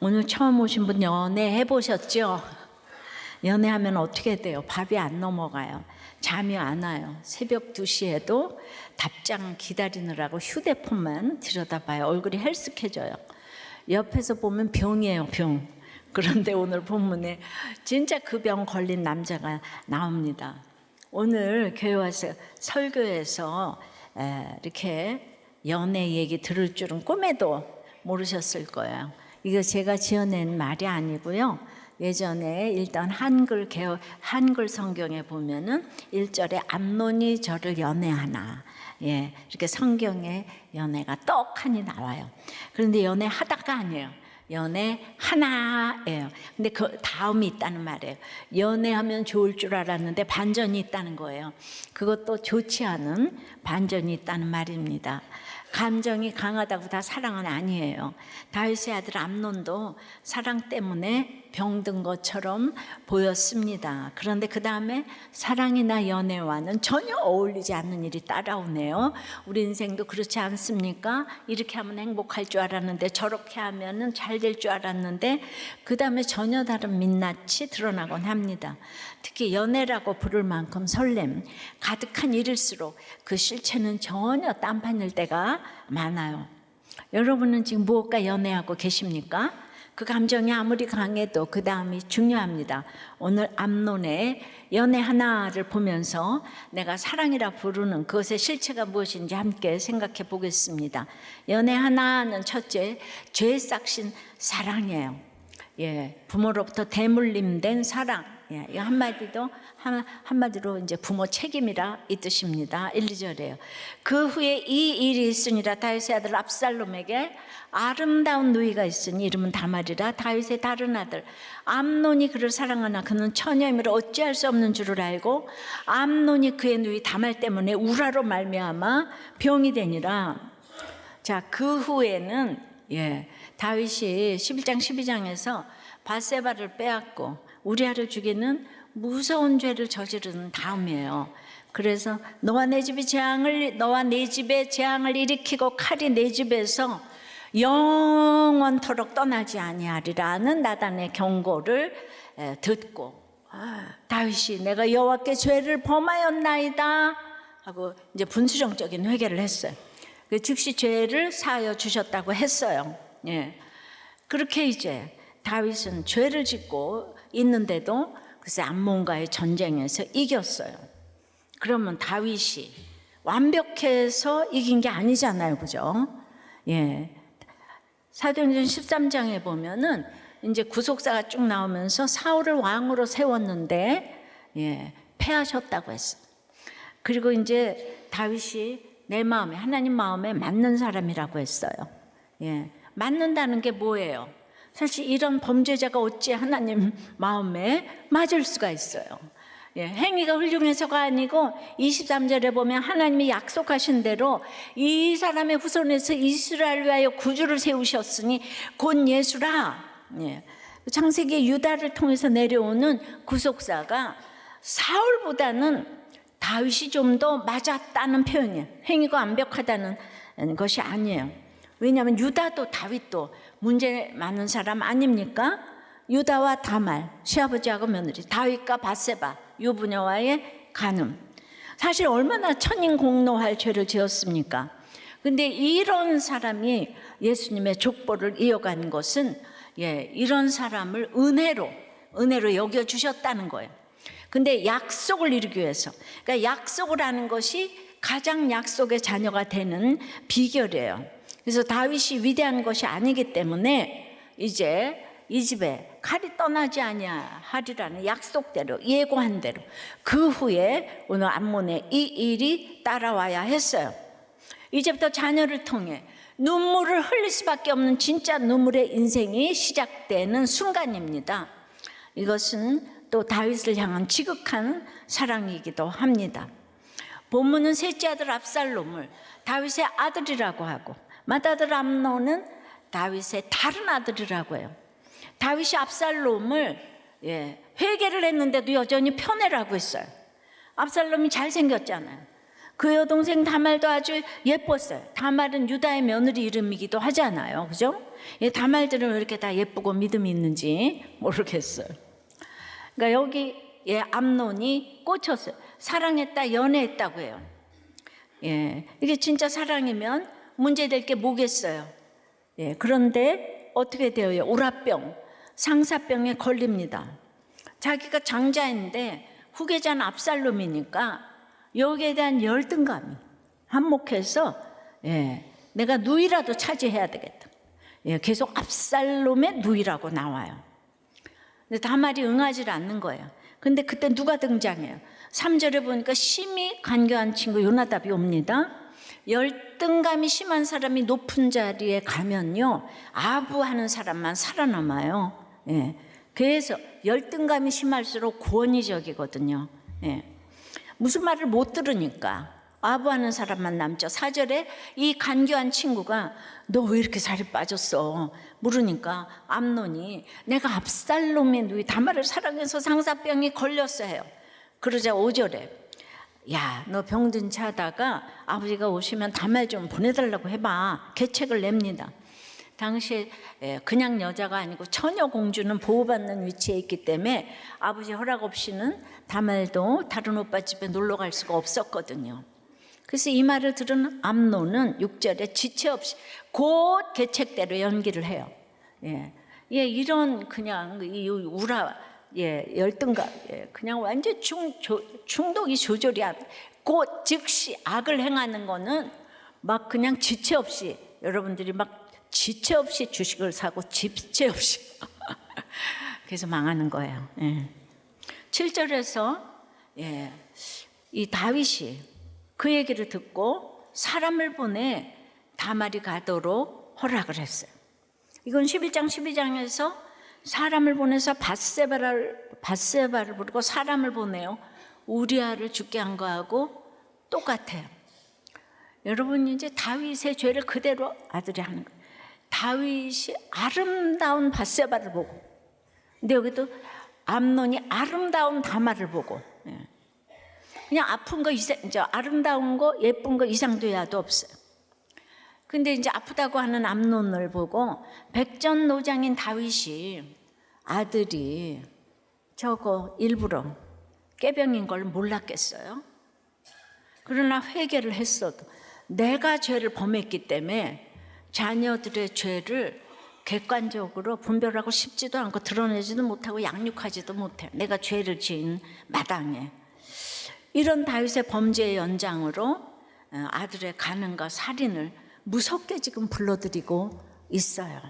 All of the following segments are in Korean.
오늘 처음 오신 분 연애해 보셨죠? 연애하면 어떻게 돼요? 밥이 안 넘어가요. 잠이 안 와요. 새벽 2시에도 답장 기다리느라고 휴대폰만 들여다봐요. 얼굴이 헬쓱해져요. 옆에서 보면 병이에요, 병. 그런데 오늘 본문에 진짜 그 병 걸린 남자가 나옵니다. 오늘 교회 와서 설교에서 이렇게 연애 얘기 들을 줄은 꿈에도 모르셨을 거예요. 이거 제가 지어낸 말이 아니고요. 예전에 일단 한글 성경에 보면은 1절에 암논이 저를 연애하나, 이렇게 성경에 연애가 떡하니 나와요. 그런데 연애하다가 아니에요. 연애하나예요. 근데 그 다음이 있다는 말이에요. 연애하면 좋을 줄 알았는데 반전이 있다는 거예요. 그것도 좋지 않은 반전이 있다는 말입니다. 감정이 강하다고 다 사랑은 아니에요. 다윗의 아들 암논도 사랑 때문에 병든 것처럼 보였습니다. 그런데 그 다음에 사랑이나 연애와는 전혀 어울리지 않는 일이 따라오네요. 우리 인생도 그렇지 않습니까? 이렇게 하면 행복할 줄 알았는데 저렇게 하면 잘 될 줄 알았는데 그 다음에 전혀 다른 민낯이 드러나곤 합니다. 특히 연애라고 부를 만큼 설렘 가득한 일일수록 그 실체는 전혀 딴판일 때가 많아요. 여러분은 지금 무엇과 연애하고 계십니까? 그 감정이 아무리 강해도 그 다음이 중요합니다. 오늘 암논의 연애 하나를 보면서 내가 사랑이라 부르는 그것의 실체가 무엇인지 함께 생각해 보겠습니다. 연애 하나는 첫째, 죄 싹신 사랑이에요. 부모로부터 대물림된 사랑. 이 한마디로 이제 부모 책임이라 이 뜻입니다. 1, 2절에요. 그 후에 이 일이 있으니라 다윗의 아들 압살롬에게 아름다운 누이가 있으니 이름은 다말이라 다윗의 다른 아들 암논이 그를 사랑하나 그는 처녀이므로 어찌할 수 없는 줄을 알고 암논이 그의 누이 다말 때문에 우라로 말미암아 병이 되니라. 자, 그 후에는 다윗이 11장 12장에서 밧세바를 빼앗고 우리아를 죽이는 무서운 죄를 저지른 다음이에요. 그래서 너와 내 집에 재앙을 일으키고 칼이 내 집에서 영원토록 떠나지 아니하리라는 나단의 경고를 듣고 다윗이 내가 여호와께 죄를 범하였나이다 하고 이제 분수령적인 회개를 했어요. 즉시 죄를 사하여 주셨다고 했어요. 그렇게 이제 다윗은 죄를 짓고 있는데도 글쎄 암몬과의 전쟁에서 이겼어요. 그러면 다윗이 완벽해서 이긴 게 아니잖아요, 그죠? 사도행전 13장에 보면은 이제 구속사가 쭉 나오면서 사울을 왕으로 세웠는데 패하셨다고 했어요. 그리고 이제 다윗이 내 마음에 하나님 마음에 맞는 사람이라고 했어요. 맞는다는 게 뭐예요? 사실 이런 범죄자가 어찌 하나님 마음에 맞을 수가 있어요. 행위가 훌륭해서가 아니고 23절에 보면 하나님이 약속하신 대로 이 사람의 후손에서 이스라엘 위하여 구주를 세우셨으니 곧 예수라. 창세기 유다를 통해서 내려오는 구속사가 사울보다는 다윗이 좀 더 맞았다는 표현이에요. 행위가 완벽하다는 것이 아니에요. 왜냐하면 유다도 다윗도 문제 많은 사람 아닙니까? 유다와 다말, 시아버지하고 며느리, 다윗과 밧세바, 유부녀와의 간음. 사실 얼마나 천인공노할 죄를 지었습니까? 근데 이런 사람이 예수님의 족보를 이어간 것은 이런 사람을 은혜로 여겨주셨다는 거예요. 근데 약속을 이루기 위해서, 그러니까 약속을 하는 것이 가장 약속의 자녀가 되는 비결이에요. 그래서 다윗이 위대한 것이 아니기 때문에 이제 이 집에 칼이 떠나지 아니하리라는 약속대로 예고한 대로 그 후에 오늘 암몬의 이 일이 따라와야 했어요. 이제부터 자녀를 통해 눈물을 흘릴 수밖에 없는 진짜 눈물의 인생이 시작되는 순간입니다. 이것은 또 다윗을 향한 지극한 사랑이기도 합니다. 본문은 셋째 아들 압살롬을 다윗의 아들이라고 하고 맏아들 암논은 다윗의 다른 아들이라고 해요. 다윗이 압살롬을 회개를 했는데도 여전히 편애를 하고 있어요. 압살롬이 잘생겼잖아요. 그 여동생 다말도 아주 예뻤어요. 다말은 유다의 며느리 이름이기도 하잖아요. 그죠? 다말들은 왜 이렇게 다 예쁘고 믿음이 있는지 모르겠어요. 그러니까 여기 암논이 꽂혔어요. 사랑했다, 연애했다고 해요. 이게 진짜 사랑이면 문제될 게 뭐겠어요. 그런데 어떻게 되어요? 우라병, 상사병에 걸립니다. 자기가 장자인데 후계자는 압살롬이니까 여기에 대한 열등감이 한몫해서 내가 누이라도 차지해야 되겠다. 계속 압살롬의 누이라고 나와요. 근데 다말이 응하지 않는 거예요. 근데 그때 누가 등장해요? 3절에 보니까 심히 간교한 친구 요나답이 옵니다. 열등감이 심한 사람이 높은 자리에 가면요, 아부하는 사람만 살아남아요. 그래서 열등감이 심할수록 권위적이거든요. 무슨 말을 못 들으니까 아부하는 사람만 남죠. 4절에 이 간교한 친구가 너 왜 이렇게 살이 빠졌어? 물으니까 암논이 내가 압살롬의 누이 다말을 사랑해서 상사병이 걸렸어 해요. 그러자 5절에 야, 너 병든 차다가 아버지가 오시면 다말 좀 보내달라고 해봐. 계책을 냅니다. 당시에 그냥 여자가 아니고 처녀 공주는 보호받는 위치에 있기 때문에 아버지 허락 없이는 다말도 다른 오빠 집에 놀러 갈 수가 없었거든요. 그래서 이 말을 들은 암논은 6절에 지체 없이 곧 계책대로 연기를 해요. 이런 그냥 이 열등감, 그냥 완전 충동이 조절이 안 돼. 곧 즉시 악을 행하는 거는 막 그냥 지체 없이, 여러분들이 막 지체 없이 주식을 사고 지체 없이 그래서 망하는 거예요. 7절에서 이 다윗이 그 얘기를 듣고 사람을 보내 다말이 가도록 허락을 했어요. 이건 11장 12장에서 사람을 보내서 밧세바를 부르고 사람을 보내요. 우리아를 죽게 한 거하고 똑같아요. 여러분, 이제 다윗의 죄를 그대로 아들이 하는 거예요. 다윗이 아름다운 밧세바를 보고, 근데 여기도 암논이 아름다운 다말을 보고, 그냥 아픈 거 이제 아름다운 거 예쁜 거 이상도 야도 없어요. 근데 이제 아프다고 하는 암논을 보고 백전노장인 다윗이 아들이 저거 일부러 꾀병인 걸 몰랐겠어요? 그러나 회개를 했어도 내가 죄를 범했기 때문에 자녀들의 죄를 객관적으로 분별하고 싶지도 않고 드러내지도 못하고 양육하지도 못해요. 내가 죄를 지은 마당에. 이런 다윗의 범죄의 연장으로 아들의 간음과 살인을 무섭게 지금 불러들이고 있어요.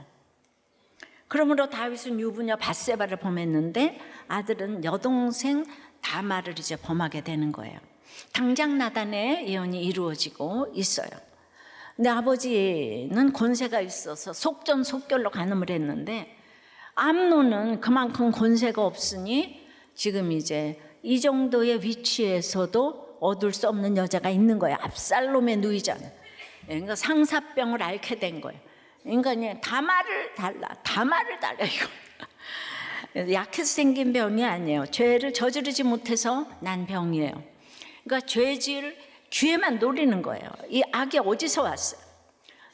그러므로 다윗은 유부녀 밧세바를 범했는데 아들은 여동생 다말을 이제 범하게 되는 거예요. 당장 나단의 예언이 이루어지고 있어요. 근데 아버지는 권세가 있어서 속전속결로 간음을 했는데 암논은 그만큼 권세가 없으니 지금 이제 이 정도의 위치에서도 얻을 수 없는 여자가 있는 거예요. 압살롬의 누이잖아요. 그러니까 상사병을 앓게 된 거예요. 그러니까 다말을 달라 이거. 약해서 생긴 병이 아니에요. 죄를 저지르지 못해서 난 병이에요. 그러니까 죄질 기회만 노리는 거예요. 이 악이 어디서 왔어요?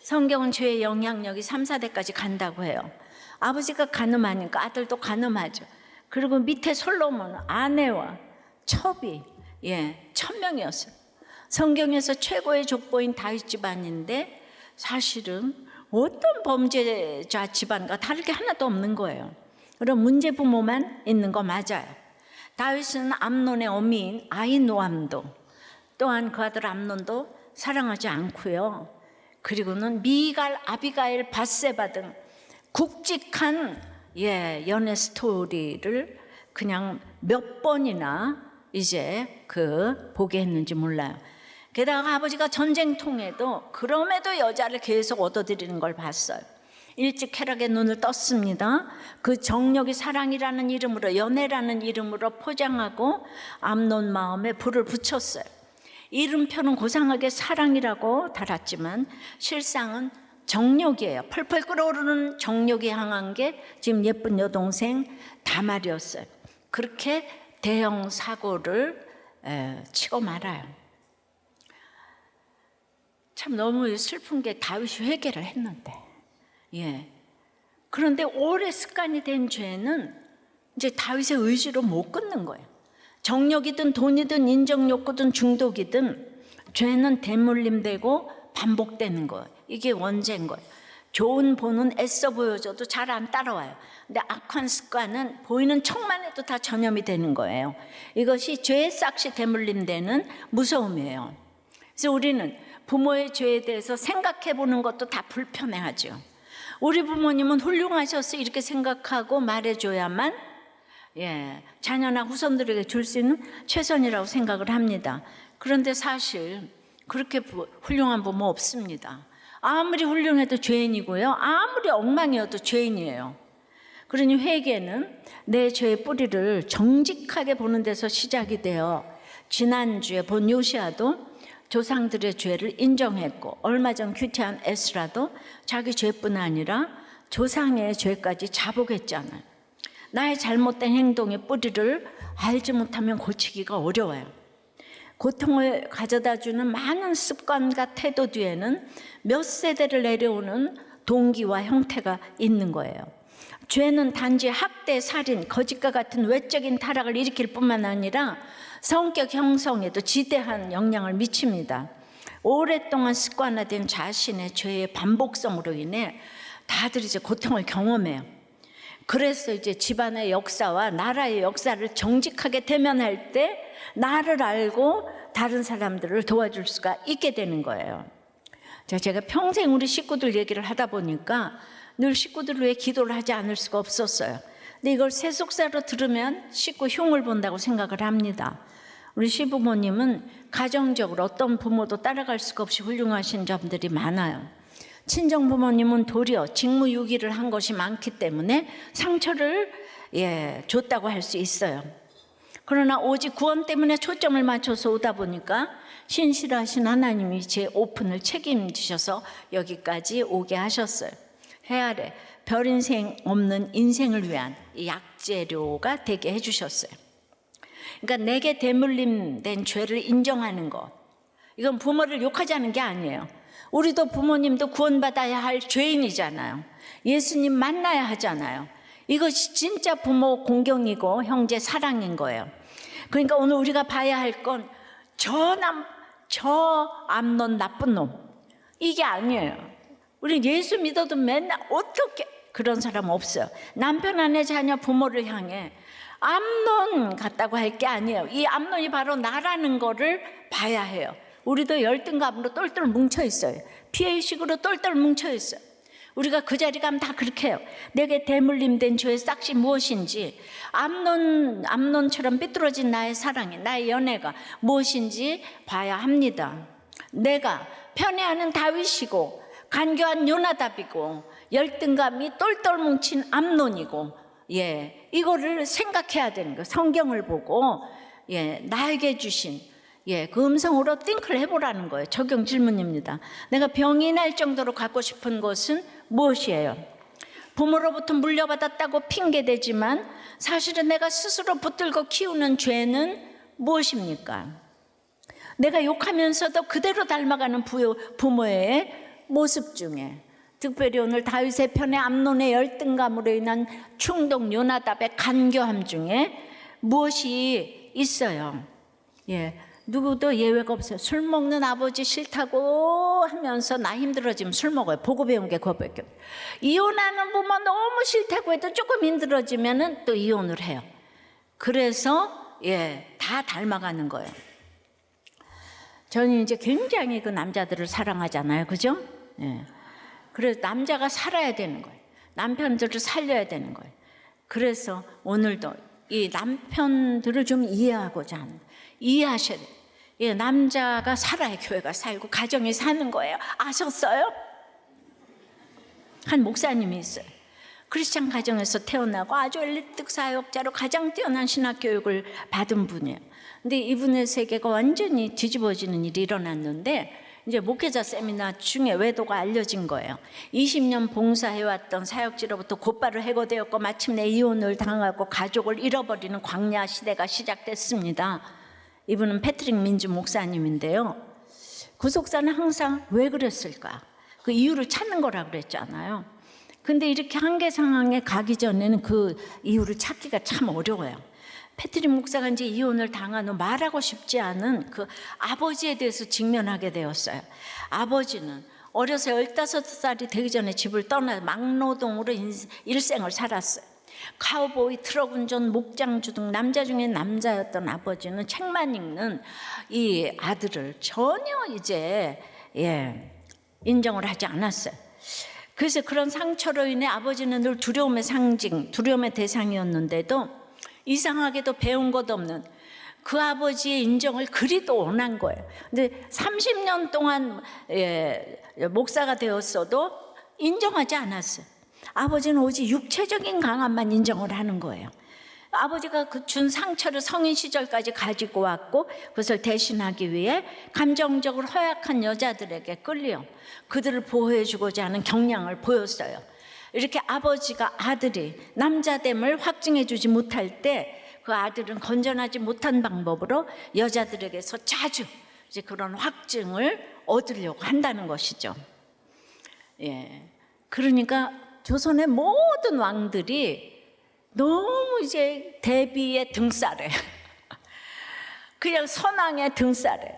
성경은 죄의 영향력이 3, 4대까지 간다고 해요. 아버지가 간음하니까 아들도 간음하죠. 그리고 밑에 솔로몬 아내와 첩이 1000명이었어요. 성경에서 최고의 족보인 다윗 집안인데 사실은 어떤 범죄자 집안과 다를 게 하나도 없는 거예요. 그럼 문제 부모만 있는 거 맞아요. 다윗은 암논의 어미인 아히노암도 또한 그 아들 암논도 사랑하지 않고요. 그리고는 미갈, 아비가일, 밧세바 등 굵직한 연애 스토리를 그냥 몇 번이나 이제 보게 했는지 몰라요. 게다가 아버지가 전쟁통에도 그럼에도 여자를 계속 얻어들이는 걸 봤어요. 일찍 쾌락의 눈을 떴습니다. 그 정력이 사랑이라는 이름으로, 연애라는 이름으로 포장하고 암논 마음에 불을 붙였어요. 이름표는 고상하게 사랑이라고 달았지만 실상은 정욕이에요. 펄펄 끓어오르는 정욕이 향한 게 지금 예쁜 여동생 다말이었어요. 그렇게 대형 사고를 치고 말아요. 참 너무 슬픈 게 다윗이 회개를 했는데, 예. 그런데 오래 습관이 된 죄는 이제 다윗의 의지로 못 끊는 거예요. 정력이든 돈이든 인정욕구든 중독이든 죄는 대물림되고 반복되는 거예요. 이게 원죄인 거예요. 좋은 본은 애써 보여줘도 잘 안 따라와요. 근데 악한 습관은 보이는 척만 해도 다 전염이 되는 거예요. 이것이 죄의 싹시 대물림되는 무서움이에요. 그래서 우리는 부모의 죄에 대해서 생각해 보는 것도 다 불편해하죠. 우리 부모님은 훌륭하셔서 이렇게 생각하고 말해줘야만 자녀나 후손들에게 줄 수 있는 최선이라고 생각을 합니다. 그런데 사실 그렇게 훌륭한 부모 없습니다. 아무리 훌륭해도 죄인이고요, 아무리 엉망이어도 죄인이에요. 그러니 회개는 내 죄의 뿌리를 정직하게 보는 데서 시작이 되어, 지난주에 본 요시아도 조상들의 죄를 인정했고, 얼마 전 큐티한 에스라도 자기 죄뿐 아니라 조상의 죄까지 자복했잖아요. 나의 잘못된 행동의 뿌리를 알지 못하면 고치기가 어려워요. 고통을 가져다주는 많은 습관과 태도 뒤에는 몇 세대를 내려오는 동기와 형태가 있는 거예요. 죄는 단지 학대, 살인, 거짓과 같은 외적인 타락을 일으킬 뿐만 아니라 성격 형성에도 지대한 영향을 미칩니다. 오랫동안 습관화된 자신의 죄의 반복성으로 인해 다들 이제 고통을 경험해요. 그래서 이제 집안의 역사와 나라의 역사를 정직하게 대면할 때 나를 알고 다른 사람들을 도와줄 수가 있게 되는 거예요. 제가 평생 우리 식구들 얘기를 하다 보니까 늘 식구들을 위해 기도를 하지 않을 수가 없었어요. 근데 이걸 세속사로 들으면 식구 흉을 본다고 생각을 합니다. 우리 시부모님은 가정적으로 어떤 부모도 따라갈 수가 없이 훌륭하신 점들이 많아요. 친정 부모님은 도리어 직무유기를 한 것이 많기 때문에 상처를 줬다고 할 수 있어요. 그러나 오직 구원 때문에 초점을 맞춰서 오다 보니까 신실하신 하나님이 제 오픈을 책임지셔서 여기까지 오게 하셨어요. 해 아래 별 인생 없는 인생을 위한 약재료가 되게 해주셨어요. 그러니까 내게 대물림된 죄를 인정하는 것, 이건 부모를 욕하자는 게 아니에요. 우리도 부모님도 구원받아야 할 죄인이잖아요. 예수님 만나야 하잖아요. 이것이 진짜 부모 공경이고 형제 사랑인 거예요. 그러니까 오늘 우리가 봐야 할 건 저 암논 나쁜 놈, 이게 아니에요. 우리 예수 믿어도 맨날 어떻게 그런 사람 없어요. 남편, 아내, 자녀, 부모를 향해 암논 같다고 할 게 아니에요. 이 암논이 바로 나라는 거를 봐야 해요. 우리도 열등감으로 똘똘 뭉쳐 있어요. 피해의식으로 똘똘 뭉쳐 있어요. 우리가 그 자리 가면 다 그렇게 해요. 내게 대물림된 죄의 싹이 무엇인지, 암논처럼 삐뚤어진 나의 사랑이, 나의 연애가 무엇인지 봐야 합니다. 내가 편애하는 다윗이고 간교한 요나답이고 열등감이 똘똘 뭉친 암논이고, 이거를 생각해야 되는 거예요. 성경을 보고 나에게 주신 그 음성으로 띵크를 해보라는 거예요. 적용 질문입니다. 내가 병이 날 정도로 갖고 싶은 것은 무엇이에요? 부모로부터 물려받았다고 핑계대지만 사실은 내가 스스로 붙들고 키우는 죄는 무엇입니까? 내가 욕하면서도 그대로 닮아가는 부모의 모습 중에, 특별히 오늘 다윗의 편에 암논의 열등감으로 인한 충동, 요나답의 간교함 중에 무엇이 있어요? 누구도 예외가 없어요. 술 먹는 아버지 싫다고 하면서 나 힘들어지면 술 먹어요. 보고 배운 게 그거밖에 없어요. 이혼하는 부모 너무 싫다고 해도 조금 힘들어지면 또 이혼을 해요. 그래서 다 닮아가는 거예요. 저는 이제 굉장히 그 남자들을 사랑하잖아요. 그죠? 그래서 남자가 살아야 되는 거예요. 남편들을 살려야 되는 거예요. 그래서 오늘도 이 남편들을 좀 이해하고자 합니다. 이해하셔야 돼요. 남자가 살아야 교회가 살고 가정이 사는 거예요. 아셨어요? 한 목사님이 있어요. 크리스찬 가정에서 태어나고 아주 엘리트 사역자로 가장 뛰어난 신학 교육을 받은 분이에요. 근데 이분의 세계가 완전히 뒤집어지는 일이 일어났는데, 이제 목회자 세미나 중에 외도가 알려진 거예요. 20년 봉사해왔던 사역지로부터 곧바로 해고되었고 마침내 이혼을 당하고 가족을 잃어버리는 광야 시대가 시작됐습니다. 이분은 패트릭 민주 목사님인데요. 구속사는 항상 왜 그랬을까? 그 이유를 찾는 거라 그랬잖아요. 근데 이렇게 한계 상황에 가기 전에는 그 이유를 찾기가 참 어려워요. 패트릭 목사가 이제 이혼을 당한 후 말하고 싶지 않은 그 아버지에 대해서 직면하게 되었어요. 아버지는 어려서 15살이 되기 전에 집을 떠나 막노동으로 일생을 살았어요. 카우보이, 트럭 운전, 목장주 등 남자 중에 남자였던 아버지는 책만 읽는 이 아들을 전혀 이제 인정을 하지 않았어요. 그래서 그런 상처로 인해 아버지는 늘 두려움의 상징, 두려움의 대상이었는데도 이상하게도 배운 것 없는 그 아버지의 인정을 그리도 원한 거예요. 근데 30년 동안 목사가 되었어도 인정하지 않았어요. 아버지는 오직 육체적인 강함만 인정을 하는 거예요. 아버지가 그 준 상처를 성인 시절까지 가지고 왔고 그것을 대신하기 위해 감정적으로 허약한 여자들에게 끌려 그들을 보호해주고자 하는 경향을 보였어요. 이렇게 아버지가 아들이 남자됨을 확증해주지 못할 때 그 아들은 건전하지 못한 방법으로 여자들에게서 자주 이제 그런 확증을 얻으려고 한다는 것이죠. 그러니까 조선의 모든 왕들이 너무 이제 대비의 등살에 그냥 선왕의 등살에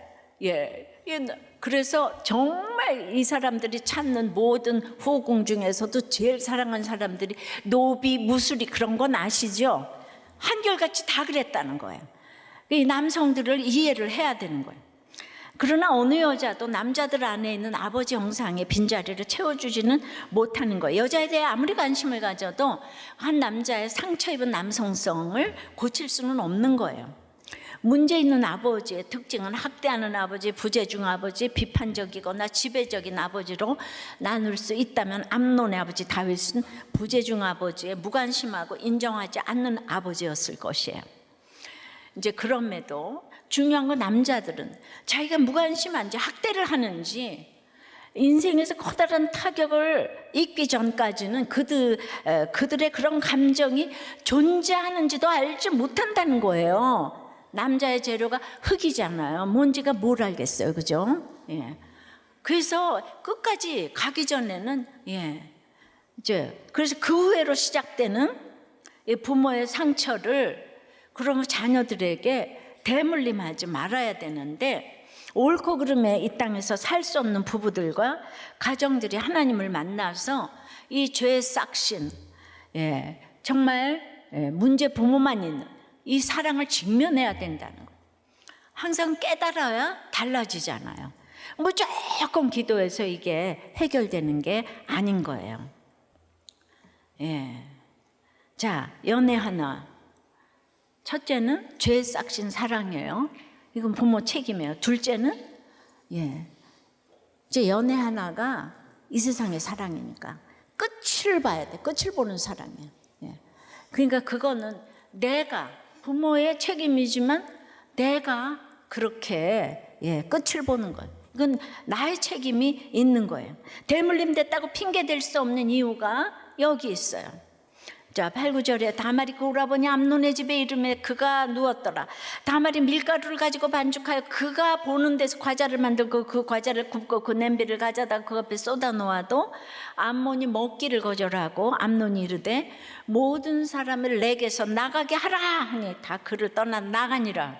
그래서 정말 이 사람들이 찾는 모든 후궁 중에서도 제일 사랑하는 사람들이 노비, 무술이 그런 건 아시죠? 한결같이 다 그랬다는 거예요. 이 남성들을 이해를 해야 되는 거예요. 그러나 어느 여자도 남자들 안에 있는 아버지 형상의 빈자리를 채워주지는 못하는 거예요. 여자에 대해 아무리 관심을 가져도 한 남자의 상처 입은 남성성을 고칠 수는 없는 거예요. 문제 있는 아버지의 특징은 학대하는 아버지, 부재중 아버지, 비판적이거나 지배적인 아버지로 나눌 수 있다면 암논의 아버지 다윗은 부재중 아버지에 무관심하고 인정하지 않는 아버지였을 것이에요. 이제 그럼에도 중요한 건 남자들은 자기가 무관심한지 학대를 하는지 인생에서 커다란 타격을 입기 전까지는 그들의 그런 감정이 존재하는지도 알지 못한다는 거예요. 남자의 재료가 흙이잖아요. 뭔지가 뭘 알겠어요, 그죠? 그래서 끝까지 가기 전에는 이제 그래서 그 후회로 시작되는 부모의 상처를 그러면 자녀들에게 대물림하지 말아야 되는데 옳고 그름에 이 땅에서 살 수 없는 부부들과 가정들이 하나님을 만나서 이 죄의 싹신, 정말 문제 부모만 있는 이 사랑을 직면해야 된다는 거예요. 항상 깨달아야 달라지잖아요. 뭐 조금 기도해서 이게 해결되는 게 아닌 거예요. 자, 연애 하나. 첫째는 죄 싹신 사랑이에요. 이건 부모 책임이에요. 둘째는 이제 연애 하나가 이 세상의 사랑이니까 끝을 봐야 돼. 끝을 보는 사랑이에요. 그러니까 그거는 내가 부모의 책임이지만 내가 그렇게 끝을 보는 거예요. 이건 나의 책임이 있는 거예요. 대물림 됐다고 핑계 댈 수 없는 이유가 여기 있어요. 자, 8, 9절에 다말이 그 오라버니 암논의 집에 이름에 그가 누웠더라. 다말이 밀가루를 가지고 반죽하여 그가 보는 데서 과자를 만들고 그 과자를 굽고 그 냄비를 가져다 그 앞에 쏟아 놓아도 암논이 먹기를 거절하고 암논이 이르되 모든 사람을 내게서 나가게 하라 하니 다 그를 떠나 나가니라.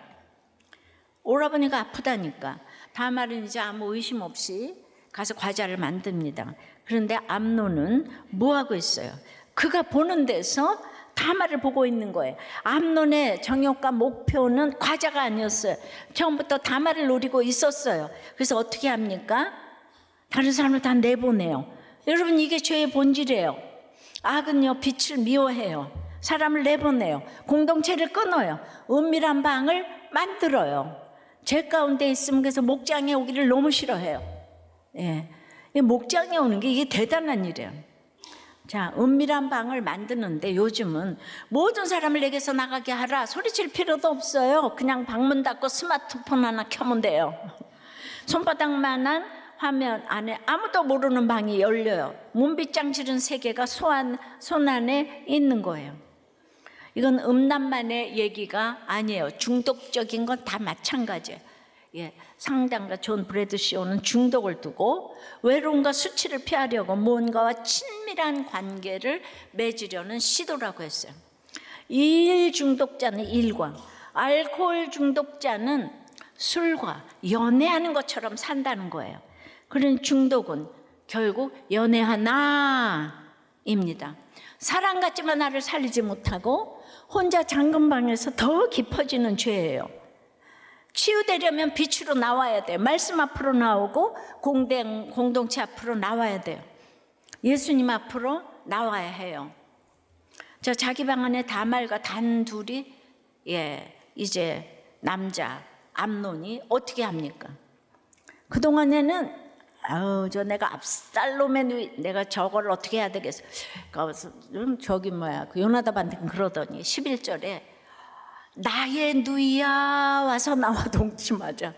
오라버니가 아프다니까 다말은 이제 아무 의심 없이 가서 과자를 만듭니다. 그런데 암논은 뭐 하고 있어요? 그가 보는 데서 다말을 보고 있는 거예요. 암논의 정욕과 목표는 과자가 아니었어요. 처음부터 다말을 노리고 있었어요. 그래서 어떻게 합니까? 다른 사람을 다 내보내요. 여러분, 이게 죄의 본질이에요. 악은요, 빛을 미워해요. 사람을 내보내요. 공동체를 끊어요. 은밀한 방을 만들어요. 죄 가운데 있으면 그래서 목장에 오기를 너무 싫어해요. 목장에 오는 게 이게 대단한 일이에요. 자, 은밀한 방을 만드는데 요즘은 모든 사람을 내게서 나가게 하라 소리칠 필요도 없어요. 그냥 방문 닫고 스마트폰 하나 켜면 돼요. 손바닥만한 화면 안에 아무도 모르는 방이 열려요. 문빗장 지른 세계가 손 안에 있는 거예요. 이건 음란만의 얘기가 아니에요. 중독적인 건 다 마찬가지예요. 상당가 존 브래드시오는 중독을 두고 외로움과 수치를 피하려고 무언가와 친밀한 관계를 맺으려는 시도라고 했어요. 일 중독자는 일과, 알코올 중독자는 술과 연애하는 것처럼 산다는 거예요. 그런 중독은 결국 연애 하나입니다. 사랑 같지만 나를 살리지 못하고 혼자 잠금 방에서 더 깊어지는 죄예요. 치유되려면 빛으로 나와야 돼요. 말씀 앞으로 나오고 공동체 앞으로 나와야 돼요. 예수님 앞으로 나와야 해요. 자기 방 안에 다말과 단둘이 이제 남자 암논이 어떻게 합니까? 그동안에는 내가 압살롬의 누이, 내가 저걸 어떻게 해야 되겠어? 저기 그 요나답한테 그러더니 11절에 나의 누이야 와서 나와 동침하자.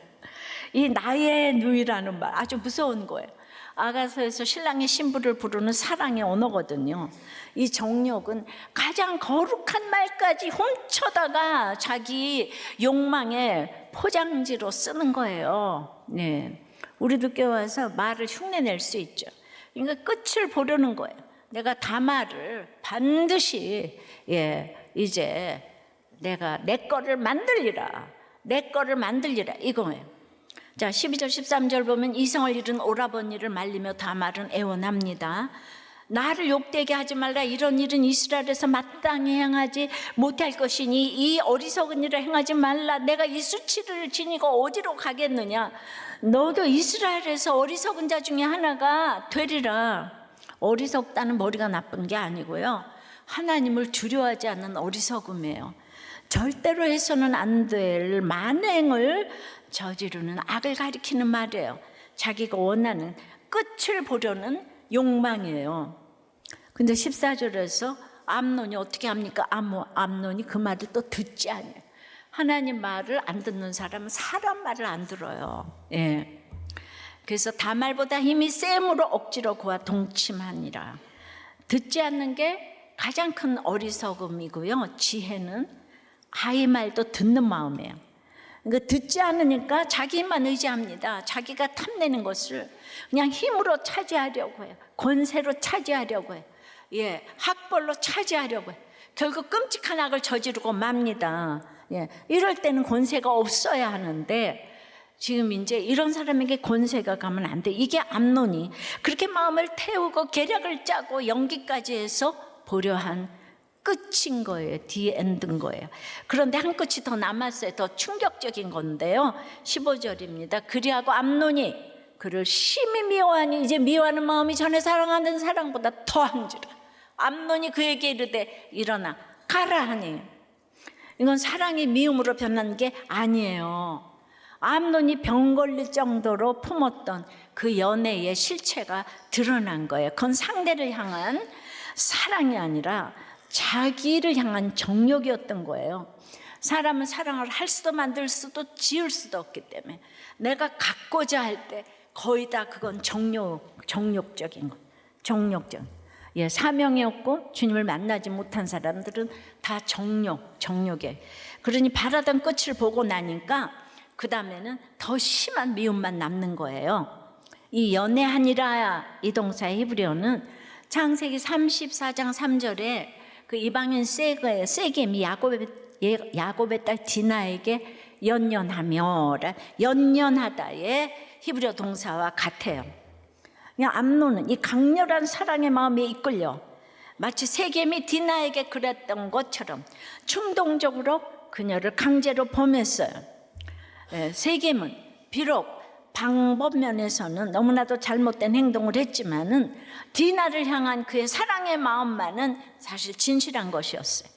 이 나의 누이라는 말 아주 무서운 거예요. 아가서에서 신랑의 신부를 부르는 사랑의 언어거든요. 이 정욕은 가장 거룩한 말까지 훔쳐다가 자기 욕망의 포장지로 쓰는 거예요. 우리도 껴와서 말을 흉내낼 수 있죠. 그러니까 끝을 보려는 거예요. 내가 다말을 반드시 이제 내가 내 거를 만들리라 이거예요. 자, 12절 13절 보면 이성을 잃은 오라버니를 말리며 다말은 애원합니다. 나를 욕되게 하지 말라. 이런 일은 이스라엘에서 마땅히 행하지 못할 것이니 이 어리석은 일을 행하지 말라. 내가 이 수치를 지니고 어디로 가겠느냐. 너도 이스라엘에서 어리석은 자 중에 하나가 되리라. 어리석다는 머리가 나쁜 게 아니고요, 하나님을 두려워하지 않는 어리석음이에요. 절대로 해서는 안 될 만행을 저지르는 악을 가리키는 말이에요. 자기가 원하는 끝을 보려는 욕망이에요. 근데 14절에서 암논이 어떻게 합니까? 암논이 그 말을 또 듣지 않아요. 하나님 말을 안 듣는 사람은 사람 말을 안 들어요. 그래서 다말보다 힘이 셈으로 억지로 그와 동침하니라. 듣지 않는 게 가장 큰 어리석음이고요, 지혜는 아이 말도 듣는 마음이에요. 그러니까 듣지 않으니까 자기만 의지합니다. 자기가 탐내는 것을 그냥 힘으로 차지하려고 해요. 권세로 차지하려고 해요. 학벌로 차지하려고 해요. 결국 끔찍한 악을 저지르고 맙니다. 이럴 때는 권세가 없어야 하는데 지금 이제 이런 사람에게 권세가 가면 안 돼. 이게 암논이 그렇게 마음을 태우고 계략을 짜고 연기까지 해서 보려한 끝인 거예요. 디엔드인 거예요. 그런데 한 끝이 더 남았어요. 더 충격적인 건데요, 15절입니다. 그리하고 암논이 그를 심히 미워하니 이제 미워하는 마음이 전에 사랑하는 사랑보다 더한지라. 암논이 그에게 이르되 일어나 가라 하니, 이건 사랑이 미움으로 변한 게 아니에요. 암논이 병 걸릴 정도로 품었던 그 연애의 실체가 드러난 거예요. 그건 상대를 향한 사랑이 아니라 자기를 향한 정욕이었던 거예요. 사람은 사랑을 할 수도 만들 수도 지을 수도 없기 때문에 내가 갖고자 할 때 거의 다 그건 정욕적인 거, 정욕적. 사명이 없고 주님을 만나지 못한 사람들은 다 정욕에. 그러니 바라던 끝을 보고 나니까 그 다음에는 더 심한 미움만 남는 거예요. 이 연애하니라 이 동사의 히브리어는 창세기 34장 3절에 그 이방인 세겜이 야곱의 딸 디나에게 연연하다의 히브리어 동사와 같아요. 그냥 암논은 이 강렬한 사랑의 마음에 이끌려 마치 세겜이 디나에게 그랬던 것처럼 충동적으로 그녀를 강제로 범했어요. 세겜은 비록 방법 면에서는 너무나도 잘못된 행동을 했지만은 디나를 향한 그의 사랑의 마음만은 사실 진실한 것이었어요.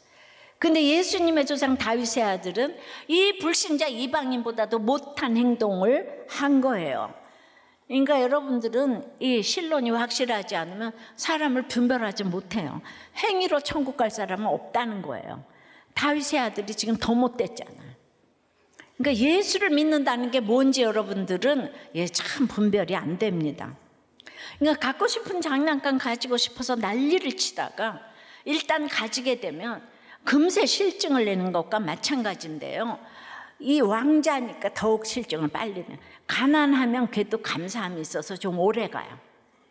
근데 예수님의 조상 다윗의 아들은 이 불신자 이방인보다도 못한 행동을 한 거예요. 그러니까 여러분들은 이 신론이 확실하지 않으면 사람을 분별하지 못해요. 행위로 천국 갈 사람은 없다는 거예요. 다윗의 아들이 지금 더 못됐잖아요. 그러니까 예수를 믿는다는 게 뭔지 여러분들은 참 분별이 안 됩니다. 그러니까 갖고 싶은 장난감 가지고 싶어서 난리를 치다가 일단 가지게 되면 금세 실증을 내는 것과 마찬가지인데요, 이 왕자니까 더욱 실증을 빨리 내요. 가난하면 그래도 감사함이 있어서 좀 오래 가요.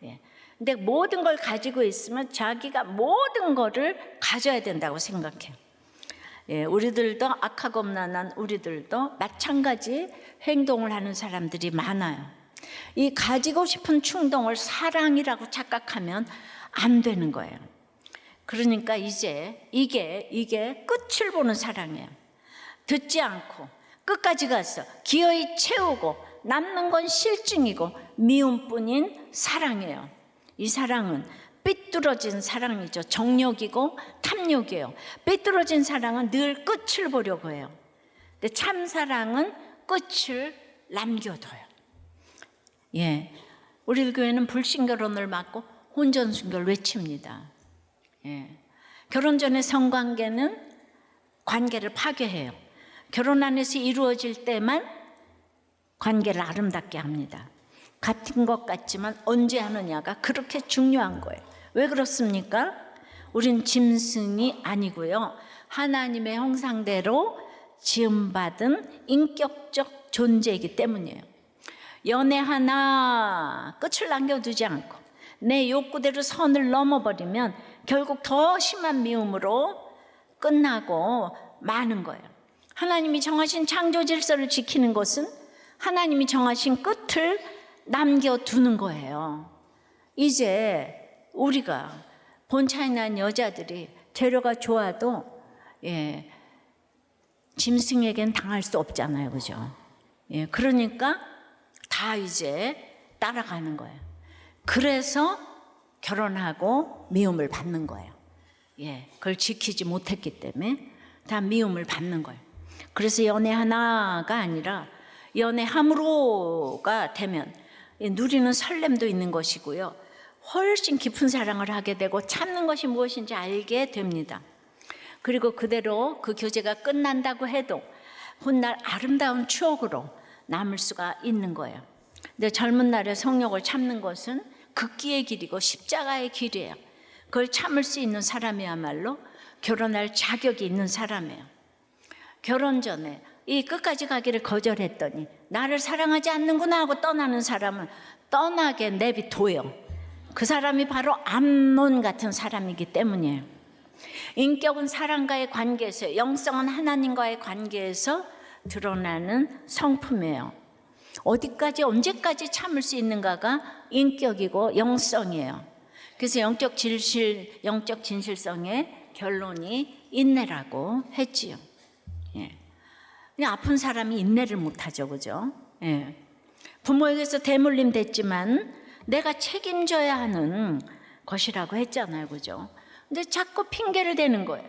예. 근데 모든 걸 가지고 있으면 자기가 모든 거를 가져야 된다고 생각해요. 예, 우리들도 악하고 음란한 우리들도 마찬가지 행동을 하는 사람들이 많아요. 이 가지고 싶은 충동을 사랑이라고 착각하면 안 되는 거예요. 그러니까 이제 이게 끝을 보는 사랑이에요. 듣지 않고 끝까지 가서 기어이 채우고 남는 건 실증이고 미움뿐인 사랑이에요. 이 사랑은 삐뚤어진 사랑이죠. 정욕이고 탐욕이에요. 삐뚤어진 사랑은 늘 끝을 보려고 해요. 근데 참 사랑은 끝을 남겨둬요. 예, 우리 교회는 불신결혼을 막고 혼전순결을 외칩니다. 예, 결혼 전에 성관계는 관계를 파괴해요. 결혼 안에서 이루어질 때만 관계를 아름답게 합니다. 같은 것 같지만 언제 하느냐가 그렇게 중요한 거예요. 왜 그렇습니까? 우린 짐승이 아니고요, 하나님의 형상대로 지음받은 인격적 존재이기 때문이에요. 연애 하나 끝을 남겨두지 않고 내 욕구대로 선을 넘어버리면 결국 더 심한 미움으로 끝나고 마는 거예요. 하나님이 정하신 창조 질서를 지키는 것은 하나님이 정하신 끝을 남겨두는 거예요. 이제 우리가 본차에 난 여자들이 재료가 좋아도 짐승에겐 당할 수 없잖아요, 그죠? 그러니까 다 이제 따라가는 거예요. 그래서 결혼하고 미움을 받는 거예요. 그걸 지키지 못했기 때문에 다 미움을 받는 거예요. 그래서 연애 하나가 아니라 연애함으로가 되면 누리는 설렘도 있는 것이고요, 훨씬 깊은 사랑을 하게 되고 참는 것이 무엇인지 알게 됩니다. 그리고 그대로 그 교제가 끝난다고 해도 훗날 아름다운 추억으로 남을 수가 있는 거예요. 근데 젊은 날에 성욕을 참는 것은 극기의 길이고 십자가의 길이에요. 그걸 참을 수 있는 사람이야말로 결혼할 자격이 있는 사람이에요. 결혼 전에 이 끝까지 가기를 거절했더니 나를 사랑하지 않는구나 하고 떠나는 사람은 떠나게 내비둬요. 그 사람이 바로 암논 같은 사람이기 때문이에요. 인격은 사람과의 관계에서, 영성은 하나님과의 관계에서 드러나는 성품이에요. 어디까지 언제까지 참을 수 있는가가 인격이고 영성이에요. 그래서 영적 진실성의 결론이 인내라고 했지요. 그냥 아픈 사람이 인내를 못하죠, 그죠? 부모에게서 대물림 됐지만 내가 책임져야 하는 것이라고 했잖아요, 그죠? 근데 자꾸 핑계를 대는 거예요.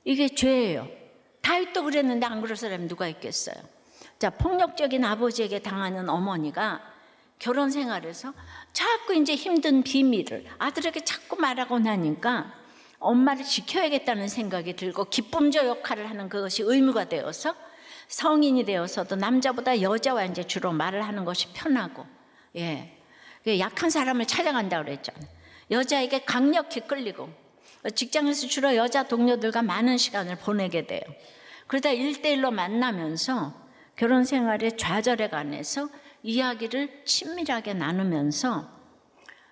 이게 죄예요. 다윗도 그랬는데 안 그럴 사람이 누가 있겠어요? 자, 폭력적인 아버지에게 당하는 어머니가 결혼 생활에서 자꾸 이제 힘든 비밀을 아들에게 자꾸 말하고 나니까 엄마를 지켜야겠다는 생각이 들고 기쁨조 역할을 하는 그것이 의무가 되어서 성인이 되어서도 남자보다 여자와 이제 주로 말을 하는 것이 편하고, 약한 사람을 찾아간다고 그랬잖아요. 여자에게 강력히 끌리고 직장에서 주로 여자 동료들과 많은 시간을 보내게 돼요. 그러다 1대1로 만나면서 결혼 생활의 좌절에 관해서 이야기를 친밀하게 나누면서